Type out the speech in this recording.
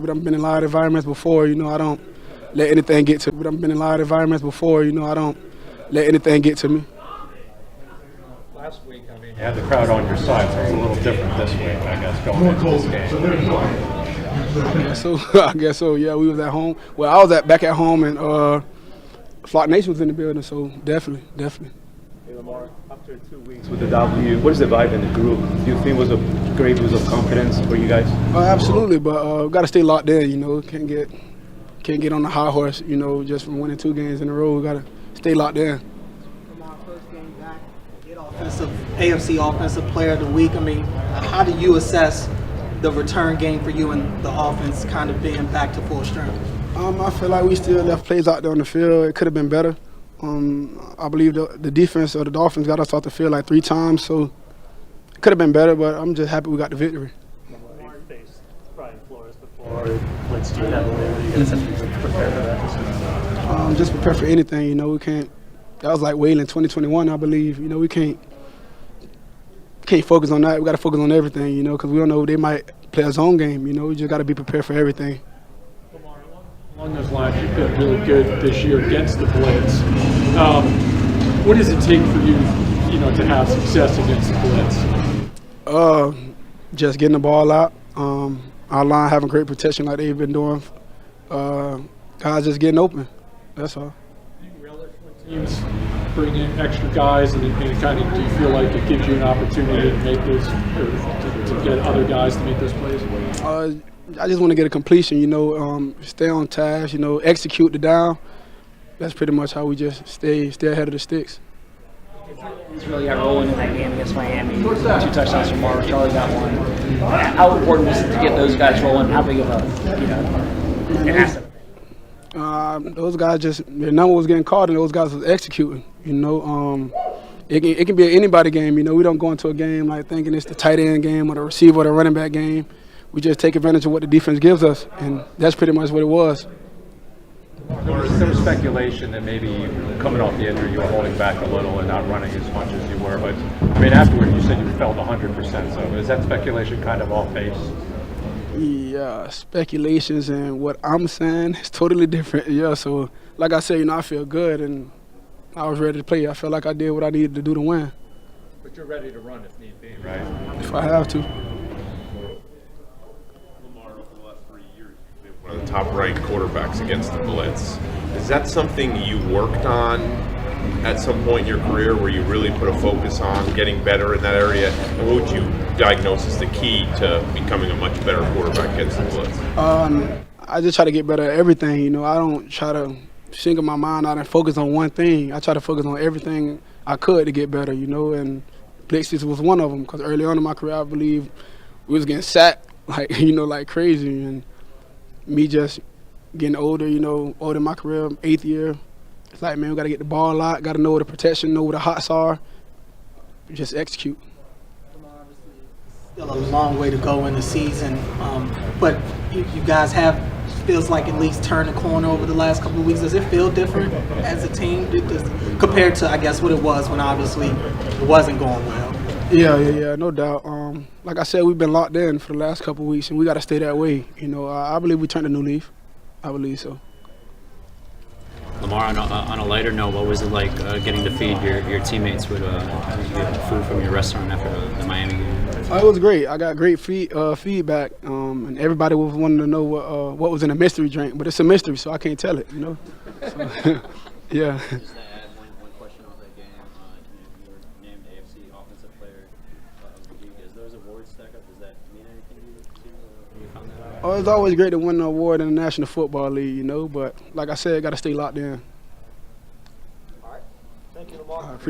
I've been in a lot of environments before, you know, I don't let anything get to me. I've been in a lot of environments before, you know, I don't let anything get to me. Last week, I mean, you had the crowd on your side, so it's a little different this week, I guess, going into this game. I guess so. Yeah, we was at home. Well, I was back at home, and Flock Nation was in the building, so definitely. Hey Lamar, after 2 weeks with the W, what is the vibe in the group? Do you think it was a great boost of confidence for you guys? Absolutely, but got to stay locked in. You know, can't get on the high horse. You know, just from winning 2 games in a row. Got to stay locked in. Lamar, first game back, get AFC Offensive Player of the Week. I mean, how do you assess the return game for you and the offense kind of being back to full strength? I feel like we still left plays out there on the field. It could have been better. I believe the defense or the Dolphins got us off the field like 3 times, so it could have been better, but I'm just happy we got the victory. You faced Brian Flores before. Blitzed you heavily. What do you guys have to prepare for that? Just prepare for anything, you know. We can't. That was like Wayland 2021, I believe. You know, we can't focus on that. We got to focus on everything, you know, because we don't know, they might play a zone game, you know. We just got to be prepared for everything. Along those lines, you've been really good this year against the blitz. What does it take for you, to have success against the blitz? Just getting the ball out. Our line having great protection like they've been doing. Guys just getting open. That's all. Do you relish when teams bring in extra guys, and kind of do you feel like it gives you an opportunity to make those, or to get other guys to make those plays? I just want to get a completion, you know, stay on task, you know, execute the down. That's pretty much how we just stay ahead of the sticks. He's really got rolling in that game against Miami. 2 touchdowns from Marv. Charlie got 1. How important was it to get those guys rolling? How big of an asset? Those guys their number was getting called, and those guys was executing. You know, it can be an anybody game. You know, we don't go into a game like thinking it's the tight end game or the receiver or the running back game. We just take advantage of what the defense gives us, and that's pretty much what it was. There was speculation that maybe coming off the injury you were holding back a little and not running as much as you were, but I mean afterward you said you felt 100%, so is that speculation kind of off base? Yeah, speculations and what I'm saying is totally different. Yeah, so like I said, you know, I feel good and I was ready to play. I felt like I did what I needed to do to win. But you're ready to run if need be, right? If I have to. One of the top ranked quarterbacks against the blitz. Is that something you worked on at some point in your career where you really put a focus on getting better in that area? And what would you diagnose as the key to becoming a much better quarterback against the blitz? I just try to get better at everything. You know, I don't try to single my mind out and focus on one thing. I try to focus on everything I could to get better, you know, and blitzes was one of them, because early on in my career I believe we was getting sacked like crazy, and me just getting older, older in my career, 8th year. It's like, man, we got to get the ball out, got to know where the protection, know where the hots are, just execute. Obviously, still a long way to go in the season, but you guys have, feels like at least turned the corner over the last couple of weeks. Does it feel different as a team compared to, I guess, what it was when obviously it wasn't going well? Yeah, no doubt. Like I said, we've been locked in for the last couple of weeks, and we got to stay that way. You know, I believe we turned a new leaf. I believe so. Lamar, on a lighter note, what was it like getting to feed your teammates with food from your restaurant after the Miami game? It was great. I got great feedback, and everybody was wanting to know what was in a mystery drink, but it's a mystery, so I can't tell it. You know. So, yeah. Just to add one question off that game, you were named AFC Offensive Player of the Week. As those awards stack up, does that mean anything to you when you found that out? It's always great to win an award in the National Football League, you know, but like I said, got to stay locked in. All right. Thank you, Lamar. I appreciate it.